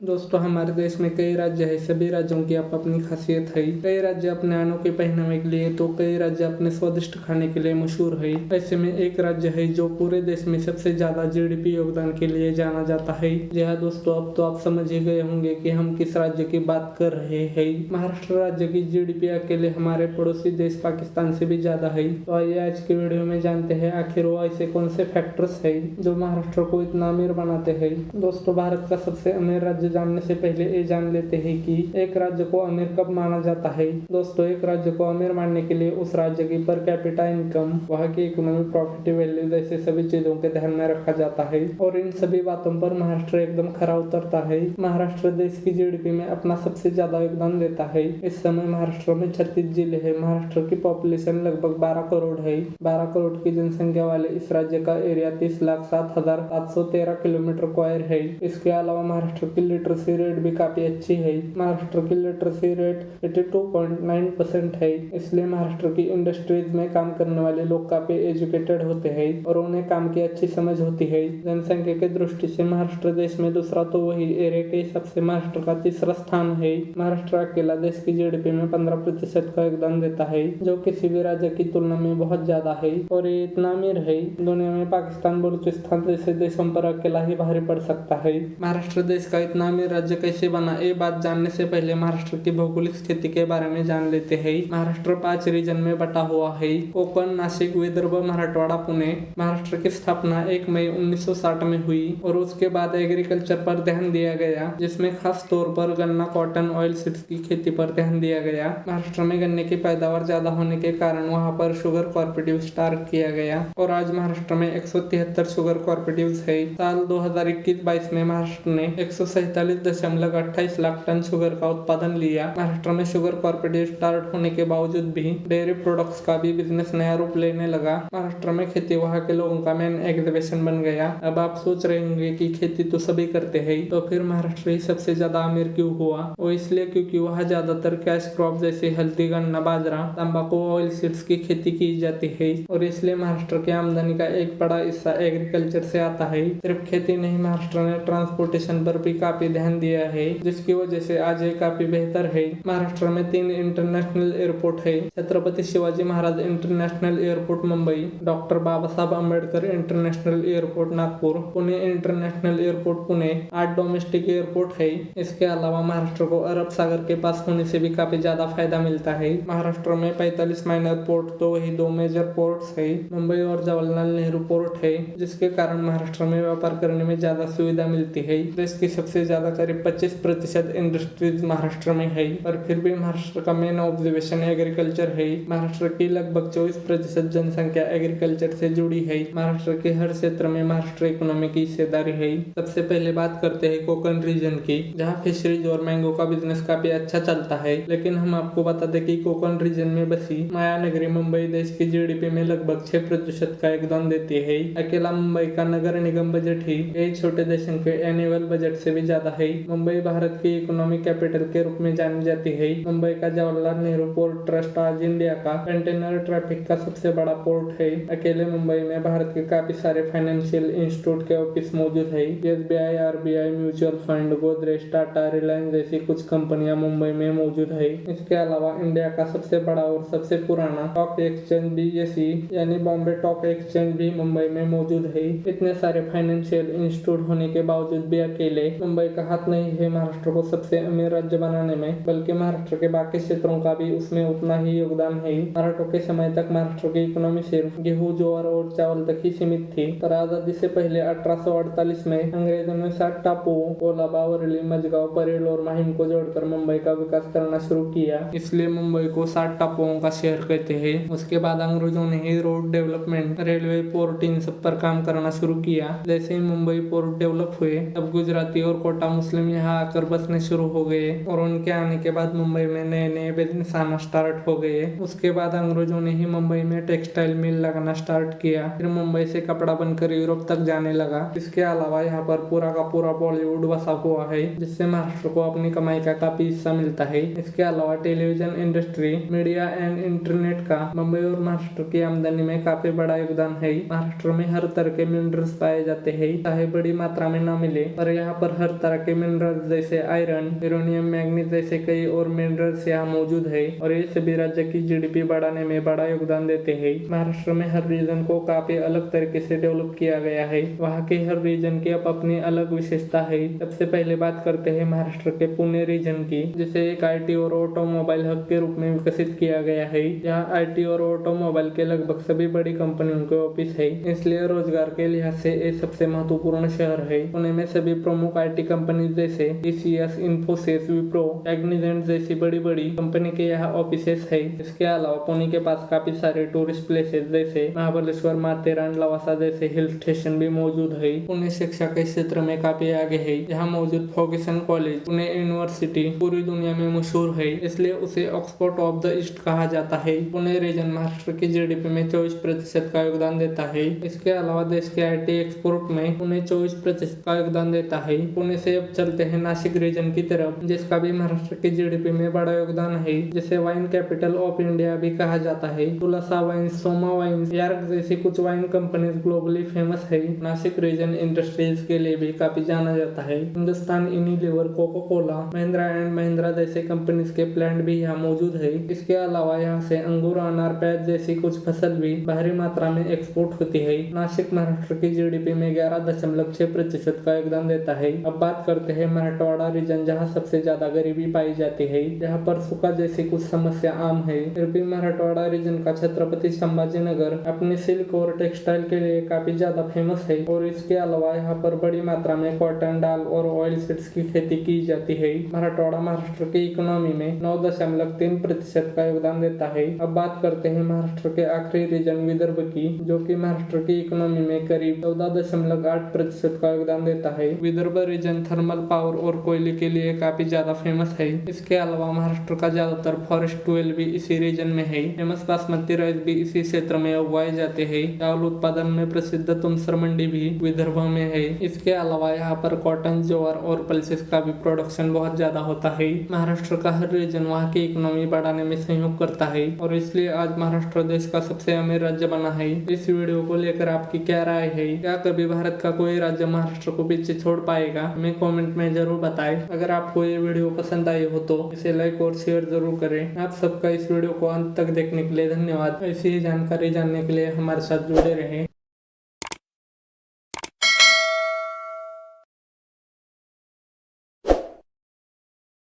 दोस्तों, हमारे देश में कई राज्य है। सभी राज्यों की अपनी खासियत है। कई राज्य अपने अनोखे पहनावे के लिए तो कई राज्य अपने स्वादिष्ट खाने के लिए मशहूर है। ऐसे में एक राज्य है जो पूरे देश में सबसे ज्यादा जीडीपी योगदान के लिए जाना जाता है। जी हाँ दोस्तों, अब तो आप समझ ही गए होंगे कि हम किस राज्य की बात कर रहे हैं। महाराष्ट्र राज्य की जीडीपी अकेले हमारे पड़ोसी देश पाकिस्तान से भी ज्यादा है। तो आइए आज की वीडियो में जानते हैं आखिर वो ऐसे कौन से फैक्टर्स है जो महाराष्ट्र को इतना अमीर बनाते हैं। दोस्तों, भारत का सबसे अमीर राज्य जानने से पहले ये जान लेते हैं कि एक राज्य को अमीर कब माना जाता है। दोस्तों, एक राज्य को अमीर मानने के लिए उस राज्य की पर कैपिटा इनकम, वहाँ की इकोनॉमिक प्रॉफिट वैल्यू जैसे सभी चीजों के ध्यान में रखा जाता है और इन सभी बातों पर महाराष्ट्र एकदम खरा उतरता है। महाराष्ट्र देश की जीडीपी में अपना सबसे ज्यादा योगदान देता है। इस समय महाराष्ट्र में 36 जिले है। महाराष्ट्र की पॉपुलेशन लगभग 12 करोड़ है। 12 करोड़ की जनसंख्या वाले इस राज्य का एरिया 30,07,713 किलोमीटर स्क्वायर है। इसके अलावा महाराष्ट्र की लिटरेसी रेट भी काफी अच्छी है। महाराष्ट्र की लिटरेसी रेट 82.9% है। इसलिए महाराष्ट्र की इंडस्ट्रीज में काम करने वाले लोग काफी एजुकेटेड होते हैं और उन्हें काम की अच्छी समझ होती है। जनसंख्या की दृष्टि से महाराष्ट्र देश में दूसरा तो वही एरिया के हिसाब से महाराष्ट्र का तीसरा स्थान है। महाराष्ट्र अकेला देश की जीडीपी में 15% का योगदान देता है, जो किसी भी राज्य की तुलना में बहुत ज्यादा है और ये इतना अमीर है दुनिया में पाकिस्तान, बलूचिस्तान जैसे देशों पर अकेला ही भारी पड़ सकता है। महाराष्ट्र देश का इतना अमीर राज्य कैसे बना, ये बात जानने से पहले महाराष्ट्र की भौगोलिक स्थिति के बारे में जान लेते हैं। महाराष्ट्र 5 रीजन में बटा हुआ है। कोकण, नासिक, विदर्भ, मराठवाड़ा, पुणे। महाराष्ट्र की स्थापना 1 मई 1960 में हुई और उसके बाद एग्रीकल्चर पर ध्यान दिया गया, जिसमें खास तौर पर गन्ना, कॉटन, ऑयल सीड्स की खेती पर ध्यान दिया गया। महाराष्ट्र में गन्ने की पैदावार ज्यादा होने के कारण वहाँ पर शुगर कॉर्पोरेटिव स्टार्ट किया गया और आज महाराष्ट्र में 173 शुगर कॉर्पोरेटिव्स है। साल 2021-22 में महाराष्ट्र ने 147.28 लाख टन शुगर का उत्पादन लिया। महाराष्ट्र में शुगर कॉर्पोरेटिव स्टार्ट होने के बावजूद भी डेयरी प्रोडक्ट्स का भी बिजनेस नया रूप लेने लगा। महाराष्ट्र में खेती वहाँ के लोगों का मेन एग्जीबिशन बन गया। अब आप सोच रहे होंगे कि खेती तो सभी करते हैं, तो फिर महाराष्ट्र ही सबसे ज्यादा अमीर क्यों हुआ? वो इसलिए क्योंकि वहाँ ज्यादातर कैश क्रॉप जैसे हल्दी, गन्ना, बाजरा, तंबाकू, ऑयल सीड्स की खेती की जाती है और इसलिए महाराष्ट्र की आमदनी का एक बड़ा हिस्सा एग्रीकल्चर से आता है। सिर्फ खेती नहीं, महाराष्ट्र ने ट्रांसपोर्टेशन पर भी काफी ध्यान दिया है, जिसकी वजह से आज ये काफी बेहतर है। महाराष्ट्र में 3 इंटरनेशनल एयरपोर्ट है। Chhatrapati Shivaji Maharaj international airport Mumbai, doctor बाबा Saheb Ambedkar international airport Nagpur, Pune international airport Pune, 8 domestic airport है। इसके अलावा महाराष्ट्र को अरब सागर के पास होने से भी काफी ज्यादा फायदा मिलता है। महाराष्ट्र में 45 माइनर पोर्ट तो वही 2 मेजर पोर्ट्स है। मुंबई और जवाहरलाल नेहरू पोर्ट है, जिसके कारण महाराष्ट्र में व्यापार करने में ज्यादा सुविधा मिलती है। देश की सबसे ज्यादा करीब 25% इंडस्ट्रीज महाराष्ट्र में है, पर फिर भी महाराष्ट्र का मेन ऑब्जर्वेशन एग्रीकल्चर है। महाराष्ट्र की लगभग 24% जनसंख्या एग्रीकल्चर से जुड़ी है। महाराष्ट्र के हर क्षेत्र में महाराष्ट्र इकोनॉमी की हिस्सेदारी है। सबसे पहले बात करते हैं कोकण रीजन की, जहाँ फिशरीज और मैंगो का बिजनेस काफी अच्छा चलता है। लेकिन हम आपको बता दें कि कोकण रीजन में बसी मायानगरी मुंबई देश की जीडीपी में लगभग 6% का योगदान देती है। अकेला मुंबई का नगर निगम बजट ही कई छोटे देशों के एनुअल बजट से भी ज्यादा है। मुंबई भारत की इकोनॉमिक कैपिटल के रूप में जानी जाती है। मुंबई का जवाहरलाल नेहरू पोर्ट ट्रस्ट आज इंडिया का कंटेनर ट्रैफिक का सबसे बड़ा पोर्ट है। अकेले मुंबई में भारत के काफी सारे फाइनेंशियल इंस्टीट्यूट के ऑफिस मौजूद है। SBI, RBI, mutual fund, Godrej, Tata, Reliance जैसी कुछ कंपनियां मुंबई में मौजूद है। इसके अलावा इंडिया का सबसे बड़ा और सबसे पुराना स्टॉक एक्सचेंज BSE यानी बॉम्बे स्टॉक एक्सचेंज भी मुंबई में मौजूद है। इतने सारे फाइनेंशियल इंस्टीट्यूट होने के बावजूद भी अकेले मुंबई का हाथ नहीं है महाराष्ट्र को सबसे अमीर राज्य बनाने में, बल्कि महाराष्ट्र के बाकी क्षेत्रों का भी उसमें उतना ही योगदान है। मराठों के समय तक महाराष्ट्र की इकोनॉमी सिर्फ गेहूं, ज्वार और चावल तक ही सीमित थी, पर आजादी से पहले 1848 में अंग्रेजों ने 7 टापुओं कोलाबा, वरली, मजगांव, परेल और माहिम को जोड़कर मुंबई का विकास करना शुरू किया। इसलिए मुंबई को 7 टापुओं का शहर कहते हैं। उसके बाद अंग्रेजों ने ही रोड डेवलपमेंट, रेलवे, पोर्ट इन सब पर काम करना शुरू किया। जैसे ही मुंबई पोर्ट डेवलप हुए, तब गुजराती और कोटा मुस्लिम यहाँ आकर बसने शुरू हो गए और उनके आने के बाद मुंबई में नए नए बिजनेस आना स्टार्ट हो गए। उसके बाद अंग्रेजों ने ही मुंबई में टेक्सटाइल मिल लगाना स्टार्ट किया। फिर मुंबई से कपड़ा बनकर यूरोप तक जाने लगा। इसके अलावा यहाँ पर पूरा का पूरा बॉलीवुड बसा हुआ है, जिससे महाराष्ट्र को अपनी कमाई का काफी हिस्सा मिलता है। इसके अलावा television industry, media and internet का मुंबई और महाराष्ट्र की आमदनी में काफी बड़ा योगदान है। महाराष्ट्र में हर तरह के मिनरल्स पाए जाते हैं, चाहे बड़ी मात्रा में न मिले, पर यहाँ पर हर तरह तरह के मिनरल्स जैसे आयरन, यूरेनियम, मैग्नीज जैसे कई और मिनरल्स यहाँ मौजूद है और ये सभी राज्य की जीडीपी बढ़ाने में बड़ा योगदान देते हैं। महाराष्ट्र में हर रीजन को काफी अलग तरीके से डेवलप किया गया है। वहाँ के हर रीजन की अपनी अलग विशेषता है। सबसे पहले बात करते हैं महाराष्ट्र के पुणे रीजन की, जिसे एक आईटी और ऑटोमोबाइल हब के रूप में विकसित किया गया है। यहाँ आईटी और ऑटोमोबाइल के लगभग सभी बड़ी कंपनियों के ऑफिस है, इसलिए रोजगार के लिहाज से ये सबसे महत्वपूर्ण शहर है। पुणे में सभी प्रमुख आईटी कंपनी जैसे टीसीएस, इन्फोसिस, विप्रो, कॉग्निजेंट जैसी बड़ी बड़ी कंपनी के यहाँ ऑफिसेस है। इसके अलावा पुणे के पास काफी सारे टूरिस्ट प्लेसेस जैसे महाबलेश्वर, माथेरान, लवासा जैसे हिल स्टेशन भी मौजूद है। पुणे शिक्षा के क्षेत्र में काफी आगे है। यहाँ मौजूद फर्ग्यूसन कॉलेज, पुणे यूनिवर्सिटी पूरी दुनिया में मशहूर है, इसलिए उसे ऑक्सफोर्ड ऑफ द ईस्ट कहा जाता है। पुणे रीजन महाराष्ट्र की जीडीपी में 24% का योगदान देता है। इसके अलावा देश के आईटी एक्सपोर्ट में पुणे 24% का योगदान देता है। पुणे से अब चलते हैं नासिक रीजन की तरफ, जिसका भी महाराष्ट्र की जीडीपी में बड़ा योगदान है, जिसे वाइन कैपिटल ऑफ इंडिया भी कहा जाता है। तुलसा वाइन्स, सोमा वाइन्स, यार्क जैसी कुछ वाइन कंपनीज ग्लोबली फेमस है। नासिक रीजन इंडस्ट्रीज के लिए भी काफी जाना जाता है। Hindustan Unilever, Coca Cola, Mahindra and Mahindra जैसे कंपनीज के प्लांट भी यहाँ मौजूद है। इसके अलावा यहाँ से अंगूर, अनार, प्याज जैसी कुछ फसल भी भारी मात्रा में एक्सपोर्ट होती है। नासिक महाराष्ट्र की जीडीपी में 11.6% का योगदान देता है। अब बात करते हैं मराठवाड़ा रीजन, जहाँ सबसे ज्यादा गरीबी पाई जाती है। यहाँ पर सूखा जैसी कुछ समस्या आम है, फिर भी मराठवाड़ा रीजन का छत्रपति संभाजीनगर अपने सिल्क और टेक्सटाइल के लिए काफी ज्यादा फेमस है और इसके अलावा यहाँ पर बड़ी मात्रा में कॉटन, दाल और ऑयल सीड्स की खेती की जाती है। मराठवाड़ा महाराष्ट्र की इकोनॉमी में 9.3% का योगदान देता है। अब बात करते हैं महाराष्ट्र के आखिरी रीजन विदर्भ की, जो कि महाराष्ट्र की इकोनॉमी में करीब 14.8% का योगदान देता है। विदर्भ रीजन थर्मल पावर और कोयले के लिए काफी ज्यादा फेमस है। इसके अलावा महाराष्ट्र का ज्यादातर फॉरेस्ट ट्वेल भी इसी रीजन में है। फेमस बासमती राइस भी इसी क्षेत्र में उगाए जाते हैं। चावल उत्पादन में प्रसिद्ध तुमसर मंडी भी विदर्भ में है। इसके अलावा यहाँ पर कॉटन, ज्वार और पल्सेस का भी प्रोडक्शन बहुत ज्यादा होता है। महाराष्ट्र का हर रीजन वहाँ की इकोनॉमी बढ़ाने में सहयोग करता है और इसलिए आज महाराष्ट्र देश का सबसे अमीर राज्य बना है। इस वीडियो को लेकर आपकी क्या राय है? क्या कभी भारत का कोई राज्य महाराष्ट्र को पीछे छोड़ पाएगा? हमें कमेंट में जरूर बताएं। अगर आपको ये वीडियो पसंद आई हो तो इसे लाइक और शेयर जरूर करें। आप सबका इस वीडियो को अंत तक देखने के लिए धन्यवाद। ऐसी ही जानकारी जानने के लिए हमारे साथ जुड़े रहें।